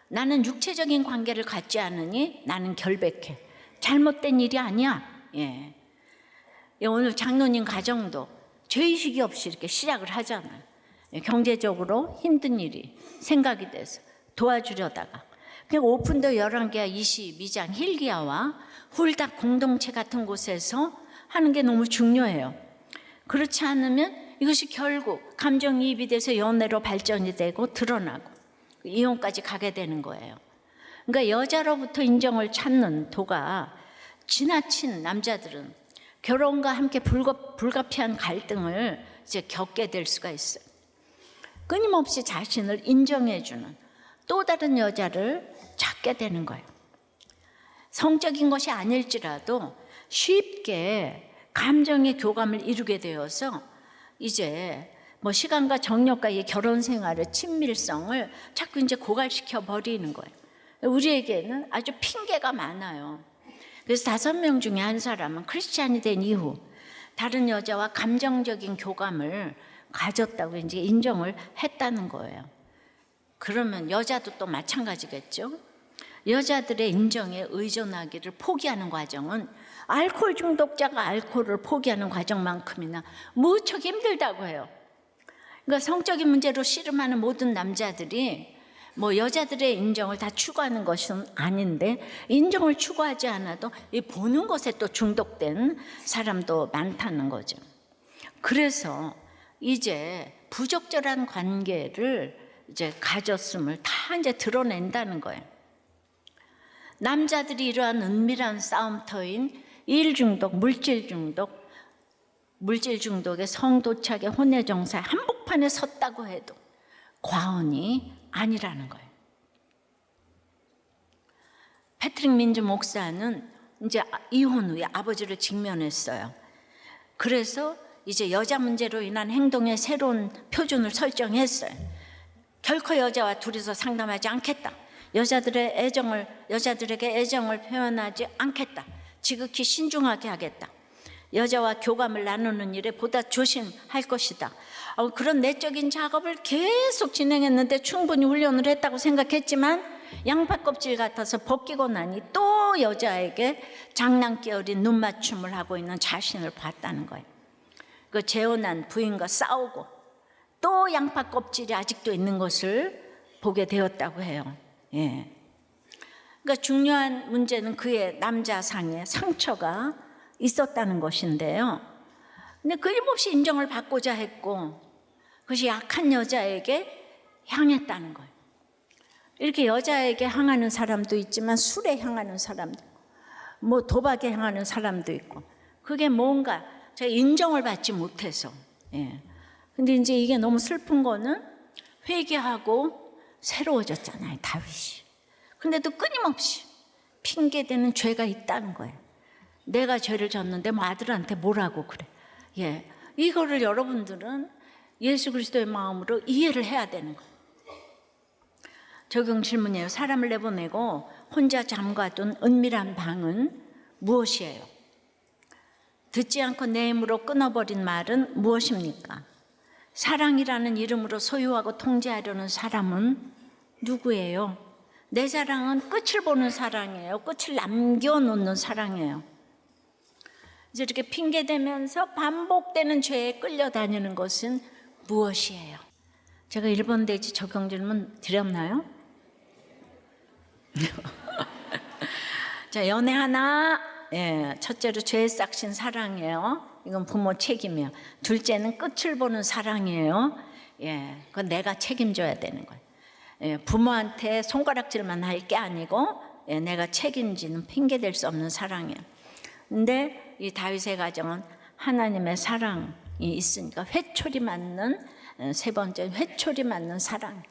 나는 육체적인 관계를 갖지 않으니 나는 결백해. 잘못된 일이 아니야. 오늘 장로님 가정도 죄의식이 없이 이렇게 시작을 하잖아요. 경제적으로 힘든 일이 생각이 돼서 도와주려다가 그냥 오픈도 11개와 22장 힐기야와 훌닥 공동체 같은 곳에서 하는 게 너무 중요해요. 그렇지 않으면 이것이 결국 감정이입이 돼서 연애로 발전이 되고 드러나고 이혼까지 가게 되는 거예요. 그러니까 여자로부터 인정을 찾는 도가 지나친 남자들은 결혼과 함께 불가피한 갈등을 이제 겪게 될 수가 있어요. 끊임없이 자신을 인정해주는 또 다른 여자를 찾게 되는 거예요. 성적인 것이 아닐지라도 쉽게 감정의 교감을 이루게 되어서 이제 시간과 정력과 이 결혼 생활의 친밀성을 자꾸 이제 고갈시켜 버리는 거예요. 우리에게는 아주 핑계가 많아요. 그래서 5명 중에 한 사람은 크리스찬이 된 이후 다른 여자와 감정적인 교감을 가졌다고 이제 인정을 했다는 거예요. 그러면 여자도 또 마찬가지겠죠. 여자들의 인정에 의존하기를 포기하는 과정은 알코올 중독자가 알코올을 포기하는 과정만큼이나 무척 힘들다고 해요. 그러니까 성적인 문제로 씨름하는 모든 남자들이 뭐 여자들의 인정을 다 추구하는 것은 아닌데, 인정을 추구하지 않아도 이 보는 것에 또 중독된 사람도 많다는 거죠. 그래서 이제 부적절한 관계를 이제 가졌음을 다 이제 드러낸다는 거예요. 남자들이 이러한 은밀한 싸움터인 일 중독, 물질 중독의 성도착의 혼외정사의 한복판에 섰다고 해도 과언이 아니라는 거예요. 패트릭 민즈 목사는 이제 이혼 후에 아버지를 직면했어요. 그래서 이제 여자 문제로 인한 행동의 새로운 표준을 설정했어요. 결코 여자와 둘이서 상담하지 않겠다. 여자들에게 애정을 표현하지 않겠다. 지극히 신중하게 하겠다. 여자와 교감을 나누는 일에 보다 조심할 것이다. 그런 내적인 작업을 계속 진행했는데 충분히 훈련을 했다고 생각했지만 양파 껍질 같아서 벗기고 나니 또 여자에게 장난기 어린 눈맞춤을 하고 있는 자신을 봤다는 거예요. 그 재혼한 부인과 싸우고 또 양파 껍질이 아직도 있는 것을 보게 되었다고 해요. 예. 그러니까 중요한 문제는 그의 남자상에 상처가 있었다는 것인데요. 근데 끊임없이 인정을 받고자 했고 그것이 약한 여자에게 향했다는 거예요. 이렇게 여자에게 향하는 사람도 있지만 술에 향하는 사람도 있고 뭐 도박에 향하는 사람도 있고, 그게 뭔가 제가 인정을 받지 못해서. 예. 근데 이제 이게 너무 슬픈 거는 회개하고 새로워졌잖아요, 다윗이. 근데도 끊임없이 핑계대는 죄가 있다는 거예요. 내가 죄를 졌는데 뭐 아들한테 뭐라고 그래. 예. 이거를 여러분들은 예수 그리스도의 마음으로 이해를 해야 되는 거예요. 적용 질문이에요. 사람을 내보내고 혼자 잠가둔 은밀한 방은 무엇이에요? 듣지 않고 내 힘으로 끊어버린 말은 무엇입니까? 사랑이라는 이름으로 소유하고 통제하려는 사람은 누구예요? 내 사랑은 끝을 보는 사랑이에요. 끝을 남겨놓는 사랑이에요. 이제 이렇게 핑계대면서 반복되는 죄에 끌려다니는 것은 무엇이에요? 제가 1번 대지 적용 질문 드렸나요? 자, 연애 하나. 예, 첫째로 죄에 싹신 사랑이에요. 이건 부모 책임이에요. 둘째는 끝을 보는 사랑이에요. 예, 그건 내가 책임져야 되는 거예요. 예, 부모한테 손가락질만 할 게 아니고 내가 책임지는 핑계댈 수 없는 사랑이에요. 근데 이 다윗의 가정은 하나님의 사랑이 있으니까 회초리 맞는, 세 번째 회초리 맞는 사랑,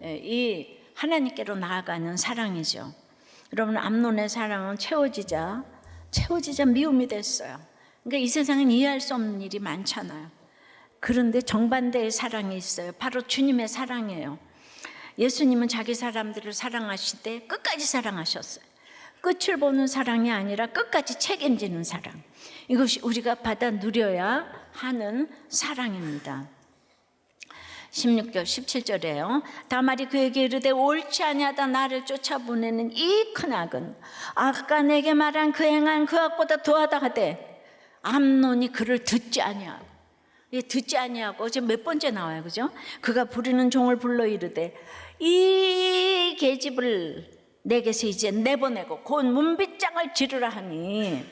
이 하나님께로 나아가는 사랑이죠. 여러분, 암논의 사랑은 채워지자 미움이 됐어요. 그러니까 이 세상은 이해할 수 없는 일이 많잖아요. 그런데 정반대의 사랑이 있어요. 바로 주님의 사랑이에요. 예수님은 자기 사람들을 사랑하실 때 끝까지 사랑하셨어요. 끝을 보는 사랑이 아니라 끝까지 책임지는 사랑. 이것이 우리가 받아 누려야 하는 사랑입니다. 16절 17절에요. 다말이 그에게 이르되 옳지 아니하다 나를 쫓아보내는 이 큰 악은 아까 내게 말한 그 행한 그 악보다 더하다 하되 암논이 그를 듣지 아니하고. 듣지 아니하고 지금 몇 번째 나와요, 그죠? 그가 부리는 종을 불러 이르되 이 계집을 내게서 이제 내보내고 곧 문빗장을 지르라 하니,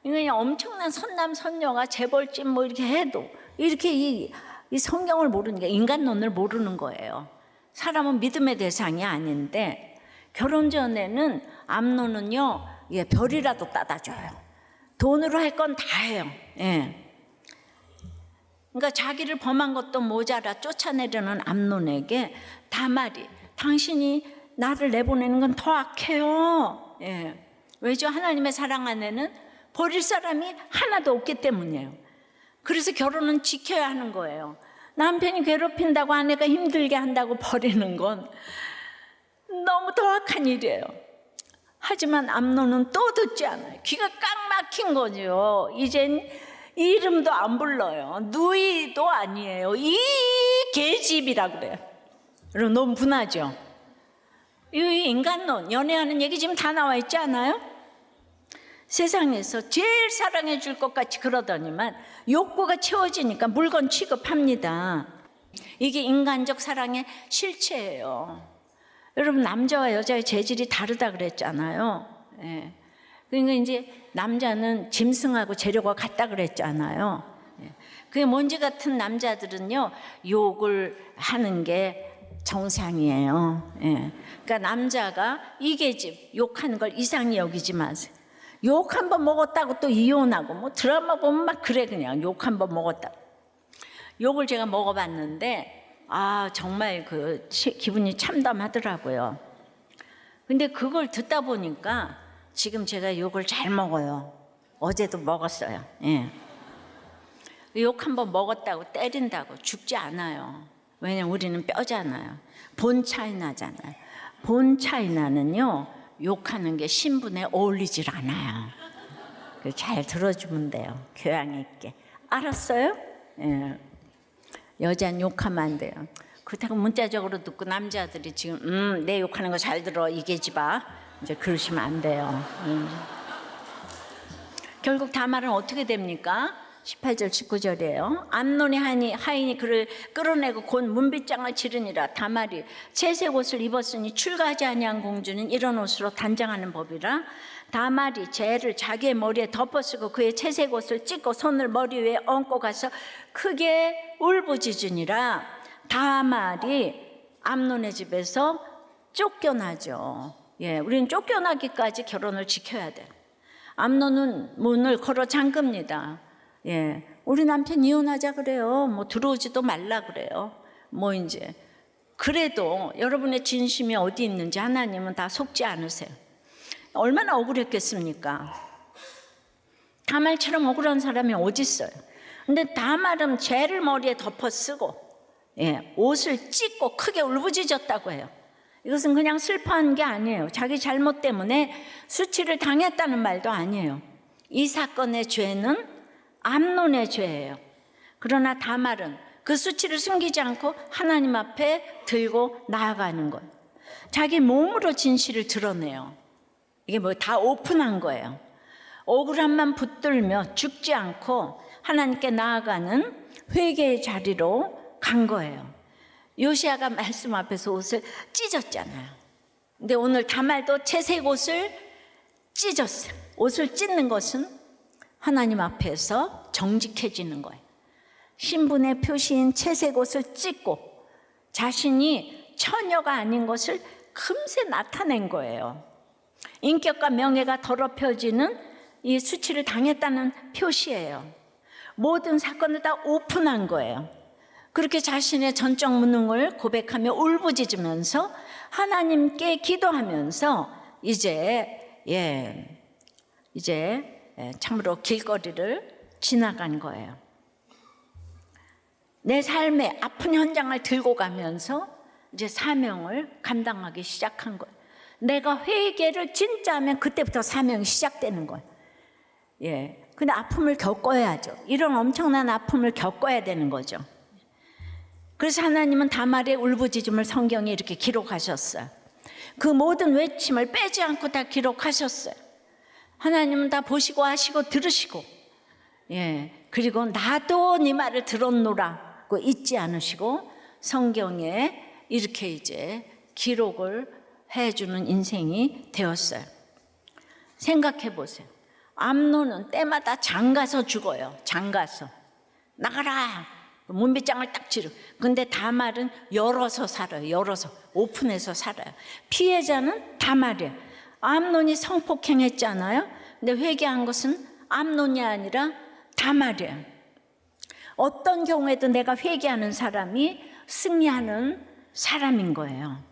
그냥 엄청난 선남 선녀가 재벌집 뭐 이렇게 해도 이렇게 이 성경을 모르는 게 인간론을 모르는 거예요. 사람은 믿음의 대상이 아닌데 결혼 전에는 암논은요, 별이라도 따다줘요. 돈으로 할 건 다 해요. 예. 그러니까 자기를 범한 것도 모자라 쫓아내려는 암논에게 다말이 당신이 나를 내보내는 건 더 악해요. 예. 왜죠? 하나님의 사랑 안에는 버릴 사람이 하나도 없기 때문이에요. 그래서 결혼은 지켜야 하는 거예요. 남편이 괴롭힌다고 아내가 힘들게 한다고 버리는 건 너무 더 악한 일이에요. 하지만 암논은 또 듣지 않아요. 귀가 꽉 막힌 거죠. 이젠 이름도 안 불러요. 누이도 아니에요. 이 계집이라 그래요. 여러분 너무 분하죠. 이 인간론, 연애하는 얘기 지금 다 나와 있지 않아요? 세상에서 제일 사랑해 줄 것 같이 그러더니만 욕구가 채워지니까 물건 취급합니다. 이게 인간적 사랑의 실체예요. 여러분 남자와 여자의 재질이 다르다 그랬잖아요. 예. 그러니까 이제 남자는 짐승하고 재료가 같다 그랬잖아요. 예. 그게 먼지 같은 남자들은요 욕을 하는 게 정상이에요. 예. 그러니까 남자가 이 계집 욕하는 걸 이상히 여기지 마세요. 욕 한 번 먹었다고 또 이혼하고 뭐 드라마 보면 막 그래. 그냥 욕 한 번 먹었다. 욕을 제가 먹어봤는데 정말 그 기분이 참담하더라고요. 근데 그걸 듣다 보니까 지금 제가 욕을 잘 먹어요. 어제도 먹었어요. 예. 욕 한 번 먹었다고 때린다고 죽지 않아요. 왜냐면 우리는 뼈잖아요. 본 차이 나잖아요. 본 차이 나는요 욕하는 게 신분에 어울리질 않아요. 잘 들어주면 돼요. 교양 있게. 알았어요? 예. 여자는 욕하면 안 돼요. 그렇다고 문자적으로 듣고 남자들이 지금 내 욕하는 거 잘 들어 이 계집아 이제 그러시면 안 돼요. 결국 다말은 어떻게 됩니까? 18절 19절이에요. 암논이 하인이 그를 끌어내고 곧 문빗장을 치르니라. 다말이 채색 옷을 입었으니 출가하지 아니한 공주는 이런 옷으로 단장하는 법이라. 다말이 재를 자기의 머리에 덮어쓰고 그의 채색 옷을 찢고 손을 머리 위에 얹고 가서 크게 울부짖으니라. 다말이 암논의 집에서 쫓겨나죠. 예, 우리는 쫓겨나기까지 결혼을 지켜야 돼. 암논은 문을 걸어 잠깁니다. 예, 우리 남편 이혼하자 그래요. 뭐 들어오지도 말라 그래요. 뭐 이제 그래도 여러분의 진심이 어디 있는지 하나님은 다 속지 않으세요. 얼마나 억울했겠습니까? 다말처럼 억울한 사람이 어디 있어요? 근데 다말은 죄를 머리에 덮어 쓰고 옷을 찢고 크게 울부짖었다고 해요. 이것은 그냥 슬퍼한 게 아니에요. 자기 잘못 때문에 수치를 당했다는 말도 아니에요. 이 사건의 죄는 암논의 죄예요. 그러나 다말은 그 수치를 숨기지 않고 하나님 앞에 들고 나아가는 거예요. 자기 몸으로 진실을 드러내요. 이게 뭐 다 오픈한 거예요. 억울함만 붙들며 죽지 않고 하나님께 나아가는 회개의 자리로 간 거예요. 요시아가 말씀 앞에서 옷을 찢었잖아요. 근데 오늘 다말도 채색 옷을 찢었어요. 옷을 찢는 것은 하나님 앞에서 정직해지는 거예요. 신분의 표시인 채색 옷을 찢고 자신이 처녀가 아닌 것을 금세 나타낸 거예요. 인격과 명예가 더럽혀지는 이 수치를 당했다는 표시예요. 모든 사건을 다 오픈한 거예요. 그렇게 자신의 전적 무능을 고백하며 울부짖으면서 하나님께 기도하면서 이제 참으로 길거리를 지나간 거예요. 내 삶의 아픈 현장을 들고 가면서 이제 사명을 감당하기 시작한 거예요. 내가 회개를 진짜 하면 그때부터 사명이 시작되는 거예요. 근데 아픔을 겪어야죠. 이런 엄청난 아픔을 겪어야 되는 거죠. 그래서 하나님은 다말의 울부짖음을 성경에 이렇게 기록하셨어요. 그 모든 외침을 빼지 않고 다 기록하셨어요. 하나님은 다 보시고 하시고 들으시고, 그리고 나도 네 말을 들었노라고 잊지 않으시고 성경에 이렇게 이제 기록을 해주는 인생이 되었어요. 생각해 보세요. 암논은 때마다 장가서 죽어요. 장가서 나가라. 문빗장을 딱 치르. 근데 다말은 열어서 살아요. 열어서 오픈해서 살아요. 피해자는 다말이에요. 암논이 성폭행했잖아요. 근데 회개한 것은 암논이 아니라 다말이에요. 어떤 경우에도 내가 회개하는 사람이 승리하는 사람인 거예요.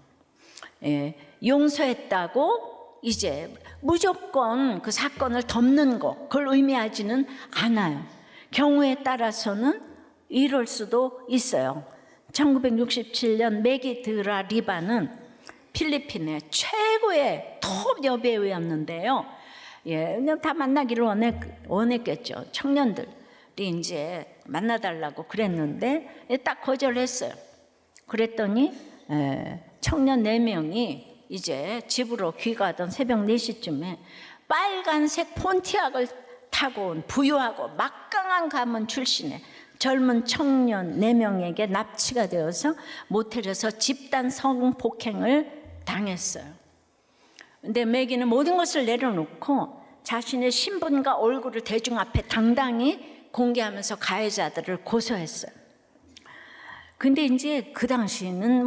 용서했다고 이제 무조건 그 사건을 덮는 거, 그걸 의미하지는 않아요. 경우에 따라서는 이럴 수도 있어요. 1967년 메기드라 리바는 필리핀의 최고의 톱 여배우였는데요. 예, 그냥 다 만나기를 원했겠죠. 청년들이 이제 만나달라고 그랬는데 딱 거절했어요. 그랬더니 청년 4명이 이제 집으로 귀가하던 새벽 4시쯤에 빨간색 폰티악을 타고 온 부유하고 막강한 가문 출신의 젊은 청년 4명에게 납치가 되어서 모텔에서 집단 성폭행을 당했어요. 근데 매기는 모든 것을 내려놓고 자신의 신분과 얼굴을 대중 앞에 당당히 공개하면서 가해자들을 고소했어요. 근데 이제 그 당시에는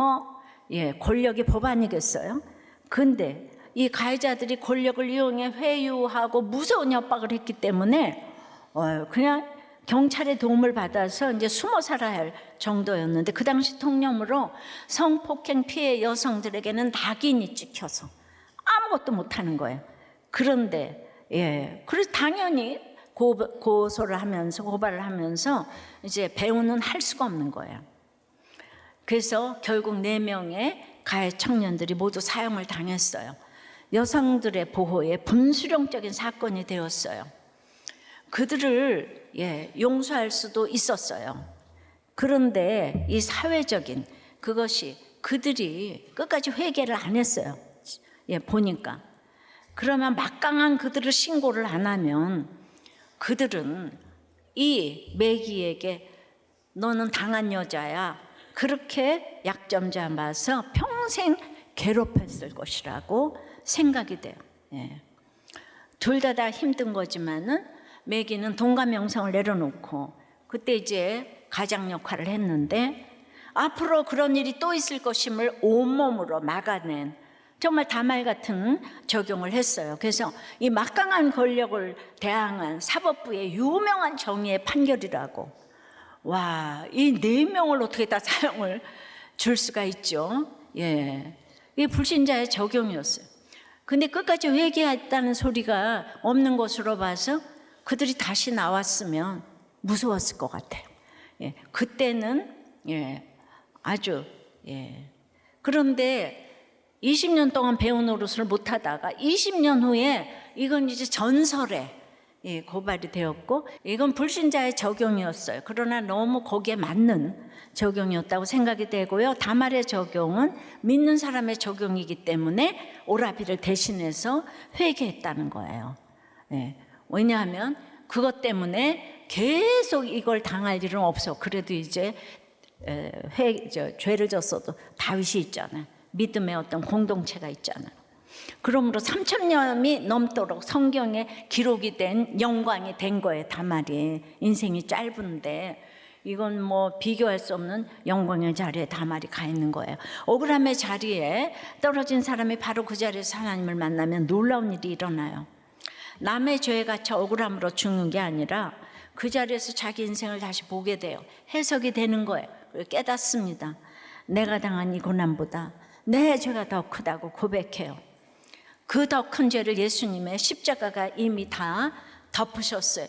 권력이 법안이겠어요? 근데 이 가해자들이 권력을 이용해 회유하고 무서운 협박을 했기 때문에 그냥 경찰의 도움을 받아서 이제 숨어 살아야 할 정도였는데, 그 당시 통념으로 성폭행 피해 여성들에게는 낙인이 찍혀서 아무것도 못하는 거예요. 그런데 그래서 당연히 고소를 하면서 고발을 하면서 이제 배우는 할 수가 없는 거예요. 그래서 결국 4명의 가해 청년들이 모두 사형을 당했어요. 여성들의 보호에 분수령적인 사건이 되었어요. 그들을 용서할 수도 있었어요. 그런데 이 사회적인 그것이 그들이 끝까지 회개를 안 했어요. 보니까. 그러면 막강한 그들을 신고를 안 하면 그들은 이 매기에게 너는 당한 여자야, 그렇게 약점 잡아서 평생 괴롭혔을 것이라고 생각이 돼요. 둘 다 힘든 거지만은 매기는 돈과 명성을 내려놓고 그때 이제 가장 역할을 했는데, 앞으로 그런 일이 또 있을 것임을 온몸으로 막아낸 정말 다말 같은 적용을 했어요. 그래서 이 막강한 권력을 대항한 사법부의 유명한 정의의 판결이라고. 와, 이 4명을 어떻게 다 사형을 줄 수가 있죠? 이게 불신자의 적용이었어요. 근데 끝까지 회개했다는 소리가 없는 것으로 봐서 그들이 다시 나왔으면 무서웠을 것 같아요. 그때는 아주 그런데 20년 동안 배운 노릇을 못하다가 20년 후에 이건 이제 전설에 고발이 되었고, 이건 불신자의 적용이었어요. 그러나 너무 거기에 맞는 적용이었다고 생각이 되고요. 다말의 적용은 믿는 사람의 적용이기 때문에 오라비를 대신해서 회개했다는 거예요. 왜냐하면 그것 때문에 계속 이걸 당할 일은 없어. 그래도 이제 죄를 졌어도 다윗이 있잖아요. 믿음의 어떤 공동체가 있잖아요. 그러므로 3,000년이 넘도록 성경에 기록이 된 영광이 된 거예요. 다말이 인생이 짧은데 이건 비교할 수 없는 영광의 자리에 다말이 가 있는 거예요. 억울함의 자리에 떨어진 사람이 바로 그 자리에서 하나님을 만나면 놀라운 일이 일어나요. 남의 죄에 갇혀 억울함으로 죽는 게 아니라 그 자리에서 자기 인생을 다시 보게 돼요. 해석이 되는 거예요. 깨닫습니다. 내가 당한 이 고난보다 내 죄가 더 크다고 고백해요. 그 더 큰 죄를 예수님의 십자가가 이미 다 덮으셨어요.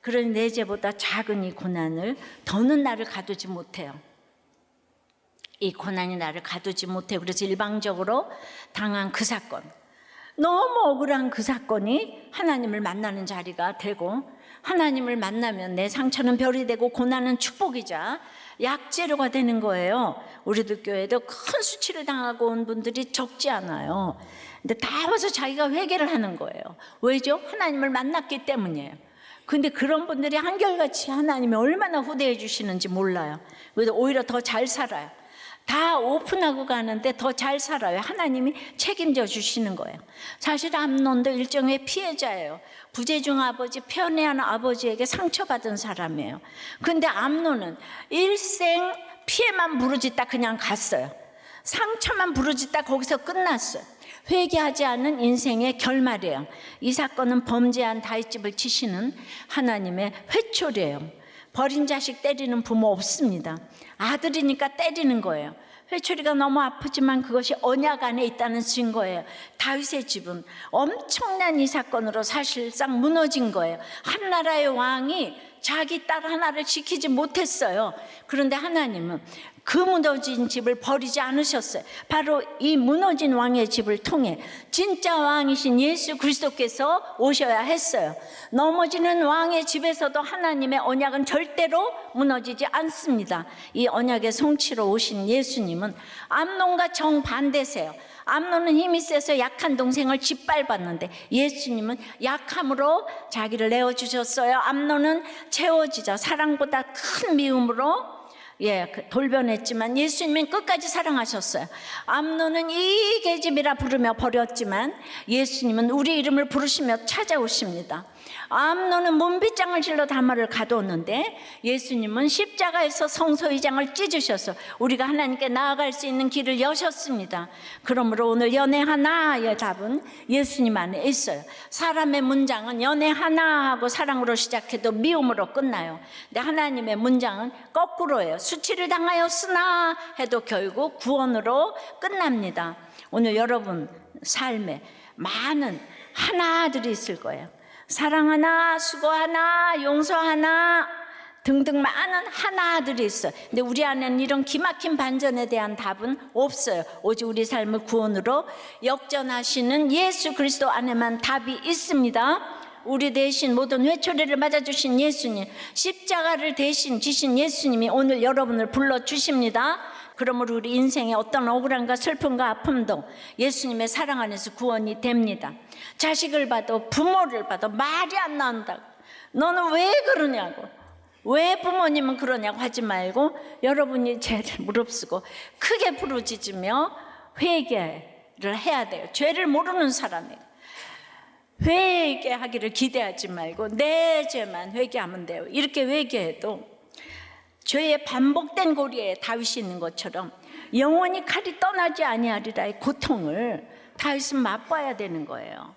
그러니 내 죄보다 작은 이 고난을 더는 나를 가두지 못해요. 이 고난이 나를 가두지 못해요. 그래서 일방적으로 당한 그 사건, 너무 억울한 그 사건이 하나님을 만나는 자리가 되고, 하나님을 만나면 내 상처는 별이 되고 고난은 축복이자 약재료가 되는 거예요. 우리들 교회도 큰 수치를 당하고 온 분들이 적지 않아요. 근데 다 와서 자기가 회개를 하는 거예요. 왜죠? 하나님을 만났기 때문이에요. 근데 그런 분들이 한결같이 하나님이 얼마나 후대해 주시는지 몰라요. 그래서 오히려 더 잘 살아요. 다 오픈하고 가는데 더 잘 살아요. 하나님이 책임져 주시는 거예요. 사실 암논도 일종의 피해자예요. 부재중 아버지, 편애한 아버지에게 상처받은 사람이에요. 근데 암논은 일생 피해만 부르짖다 그냥 갔어요. 상처만 부르짖다 거기서 끝났어요. 회개하지 않은 인생의 결말이에요. 이 사건은 범죄한 다윗집을 치시는 하나님의 회초리예요. 버린 자식 때리는 부모 없습니다. 아들이니까 때리는 거예요. 회초리가 너무 아프지만 그것이 언약 안에 있다는 증거예요. 다윗의 집은 엄청난 이 사건으로 사실상 무너진 거예요. 한 나라의 왕이 자기 딸 하나를 지키지 못했어요. 그런데 하나님은 그 무너진 집을 버리지 않으셨어요. 바로 이 무너진 왕의 집을 통해 진짜 왕이신 예수 그리스도께서 오셔야 했어요. 넘어지는 왕의 집에서도 하나님의 언약은 절대로 무너지지 않습니다. 이 언약의 성취로 오신 예수님은 암논과 정반대세요. 암논은 힘이 세서 약한 동생을 짓밟았는데 예수님은 약함으로 자기를 내어주셨어요. 암논은 채워지자 사랑보다 큰 미움으로 돌변했지만 예수님은 끝까지 사랑하셨어요. 암논은 이 계집이라 부르며 버렸지만 예수님은 우리 이름을 부르시며 찾아오십니다. 암논은 문빗장을 질러 다말을 가두었는데 예수님은 십자가에서 성소의장을 찢으셔서 우리가 하나님께 나아갈 수 있는 길을 여셨습니다. 그러므로 오늘 연애 하나의 답은 예수님 안에 있어요. 사람의 문장은 연애 하나 하고 사랑으로 시작해도 미움으로 끝나요. 근데 하나님의 문장은 거꾸로예요. 수치를 당하였으나 해도 결국 구원으로 끝납니다. 오늘 여러분 삶에 많은 하나들이 있을 거예요. 사랑 하나, 수고 하나, 용서 하나 등등 많은 하나들이 있어요. 근데 우리 안에는 이런 기막힌 반전에 대한 답은 없어요. 오직 우리 삶을 구원으로 역전하시는 예수 그리스도 안에만 답이 있습니다. 우리 대신 모든 회초리를 맞아주신 예수님, 십자가를 대신 지신 예수님이 오늘 여러분을 불러주십니다. 그러므로 우리 인생의 어떤 억울함과 슬픔과 아픔도 예수님의 사랑 안에서 구원이 됩니다. 자식을 봐도 부모를 봐도 말이 안 나온다고, 너는 왜 그러냐고, 왜 부모님은 그러냐고 하지 말고 여러분이 죄를 무릅쓰고 크게 부르짖으며 회개를 해야 돼요. 죄를 모르는 사람이에요. 회개하기를 기대하지 말고 내 죄만 회개하면 돼요. 이렇게 회개해도 죄의 반복된 고리에 다윗이 있는 것처럼 영원히 칼이 떠나지 아니하리라의 고통을 다윗은 맛봐야 되는 거예요.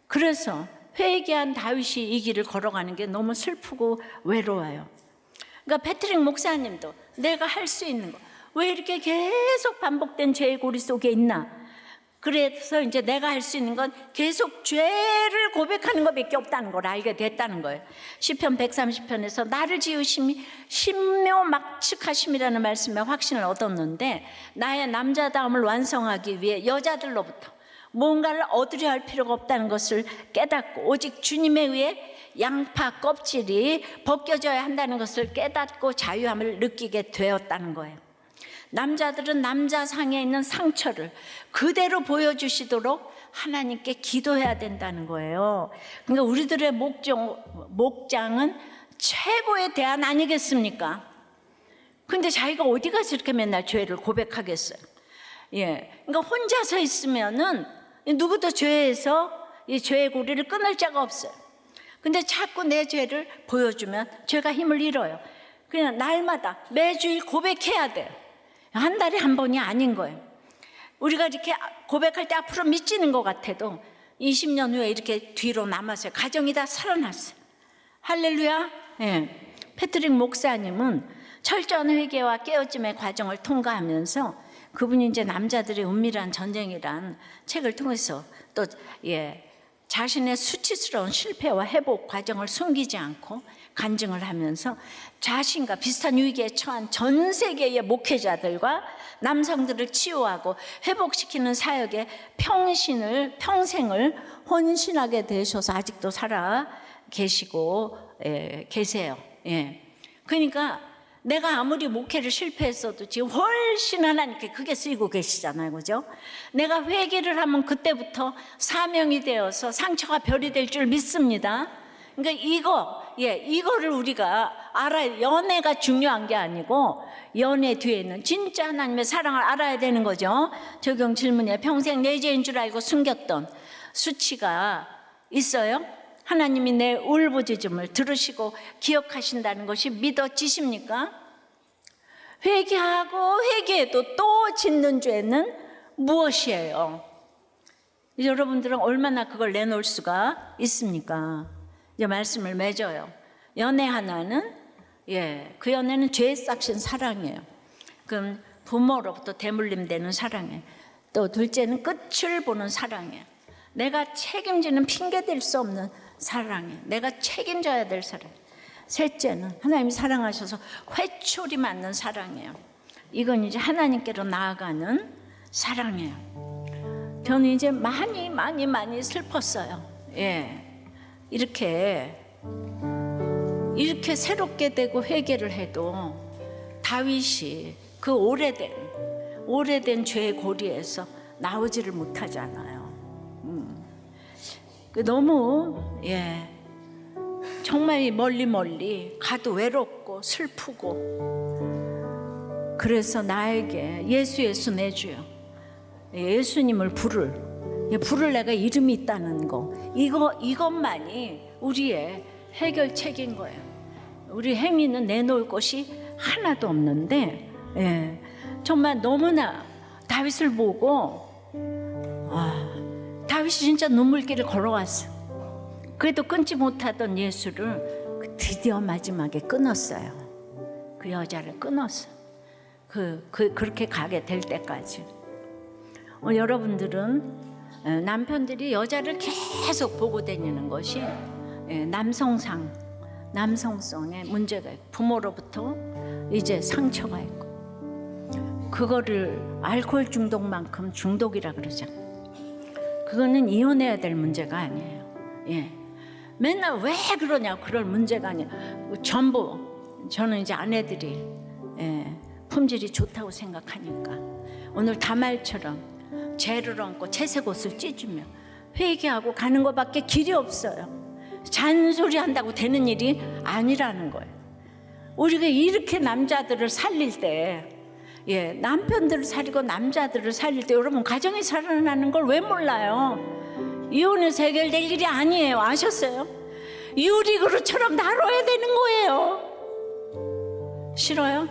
그래서 회개한 다윗이 이 길을 걸어가는 게 너무 슬프고 외로워요. 그러니까 패트릭 목사님도 내가 할 수 있는 거, 왜 이렇게 계속 반복된 죄의 고리 속에 있나? 그래서 이제 내가 할 수 있는 건 계속 죄를 고백하는 것밖에 없다는 걸 알게 됐다는 거예요. 시편 130편에서 나를 지으심이 신묘막측하심이라는 말씀에 확신을 얻었는데, 나의 남자다움을 완성하기 위해 여자들로부터 뭔가를 얻으려 할 필요가 없다는 것을 깨닫고 오직 주님에 의해 양파 껍질이 벗겨져야 한다는 것을 깨닫고 자유함을 느끼게 되었다는 거예요. 남자들은 남자상에 있는 상처를 그대로 보여주시도록 하나님께 기도해야 된다는 거예요. 그러니까 우리들의 목장은 최고의 대안 아니겠습니까? 근데 자기가 어디 가서 이렇게 맨날 죄를 고백하겠어요? 그러니까 혼자서 있으면은 누구도 죄에서 이 죄의 고리를 끊을 자가 없어요. 근데 자꾸 내 죄를 보여주면 죄가 힘을 잃어요. 그냥 날마다 매주일 고백해야 돼요. 한 달에 한 번이 아닌 거예요. 우리가 이렇게 고백할 때 앞으로 미치는 것 같아도 20년 후에 이렇게 뒤로 남았어요. 가정이 다 살아났어요. 할렐루야. 패트릭 목사님은 철저한 회개와 깨어짐의 과정을 통과하면서 그분이 이제 남자들의 은밀한 전쟁이란 책을 통해서 또 자신의 수치스러운 실패와 회복 과정을 숨기지 않고 간증을 하면서 자신과 비슷한 위기에 처한 전 세계의 목회자들과 남성들을 치유하고 회복시키는 사역에 평생을 헌신하게 되셔서 아직도 살아 계시고 계세요. 그러니까 내가 아무리 목회를 실패했어도 지금 훨씬 하나님께 크게 쓰이고 계시잖아요. 그죠? 내가 회개를 하면 그때부터 사명이 되어서 상처가 별이 될 줄 믿습니다. 그러니까 이거를 우리가 알아야, 연애가 중요한 게 아니고 연애 뒤에는 진짜 하나님의 사랑을 알아야 되는 거죠. 적용 질문에 평생 내 죄인 줄 알고 숨겼던 수치가 있어요? 하나님이 내 울부짖음을 들으시고 기억하신다는 것이 믿어지십니까? 회개하고 회개해도 또 짓는 죄는 무엇이에요? 여러분들은 얼마나 그걸 내놓을 수가 있습니까? 이제 말씀을 맺어요. 연애 하나는 그 연애는 죄에 싹신 사랑이에요. 그럼 부모로부터 대물림되는 사랑이에요. 또 둘째는 끝을 보는 사랑이에요. 내가 책임지는 핑계 댈 수 없는 사랑이에요. 내가 책임져야 될 사랑. 셋째는 하나님이 사랑하셔서 회초리 맞는 사랑이에요. 이건 이제 하나님께로 나아가는 사랑이에요. 저는 이제 많이 슬펐어요. 예, 이렇게 새롭게 되고 회개를 해도 다윗이 그 오래된 죄의 고리에서 나오지를 못하잖아요. 너무 정말 멀리 가도 외롭고 슬프고, 그래서 나에게 예수 내주요, 예수님을 부를 내가 이름이 있다는 거, 이것만이 우리의 해결책인 거예요. 우리 행위는 내놓을 것이 하나도 없는데, 정말 너무나 다윗을 보고 다윗이 진짜 눈물길을 걸어왔어. 그래도 끊지 못하던 예수를 드디어 마지막에 끊었어요. 그 여자를 끊었어. 그렇게 가게 될 때까지. 여러분들은 남편들이 여자를 계속 보고 다니는 것이 남성성에 문제가 있고, 부모로부터 이제 상처가 있고, 그거를 알코올 중독만큼 중독이라 그러죠. 그거는 이혼해야 될 문제가 아니에요. 맨날 왜 그러냐, 그럴 문제가 아니에요. 전부 저는 이제 아내들이 품질이 좋다고 생각하니까 오늘 다말처럼 죄를 얹고 채색 옷을 찢으며 회개하고 가는 것밖에 길이 없어요. 잔소리한다고 되는 일이 아니라는 거예요. 우리가 이렇게 남자들을 살릴 때, 남편들을 살리고 남자들을 살릴 때, 여러분 가정이 살아나는 걸 왜 몰라요? 이혼해서 해결될 일이 아니에요. 아셨어요? 유리그릇처럼 다뤄야 되는 거예요. 싫어요?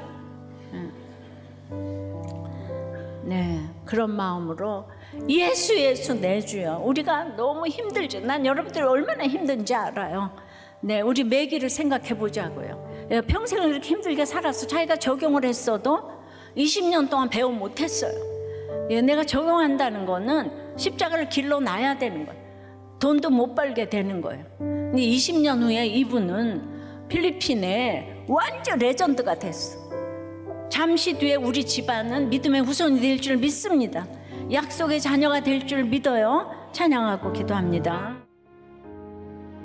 네, 그런 마음으로 예수 내주요. 우리가 너무 힘들죠. 난 여러분들이 얼마나 힘든지 알아요. 네, 우리 매기를 생각해 보자고요. 평생을 이렇게 힘들게 살아서 자기가 적용을 했어도 20년 동안 배움 못했어요. 내가 적용한다는 거는 십자가를 길러 놔야 되는 거예요. 돈도 못 벌게 되는 거예요. 20년 후에 이분은 필리핀에 완전 레전드가 됐어. 잠시 뒤에 우리 집안은 믿음의 후손이 될 줄 믿습니다. 약속의 자녀가 될 줄 믿어요. 찬양하고 기도합니다.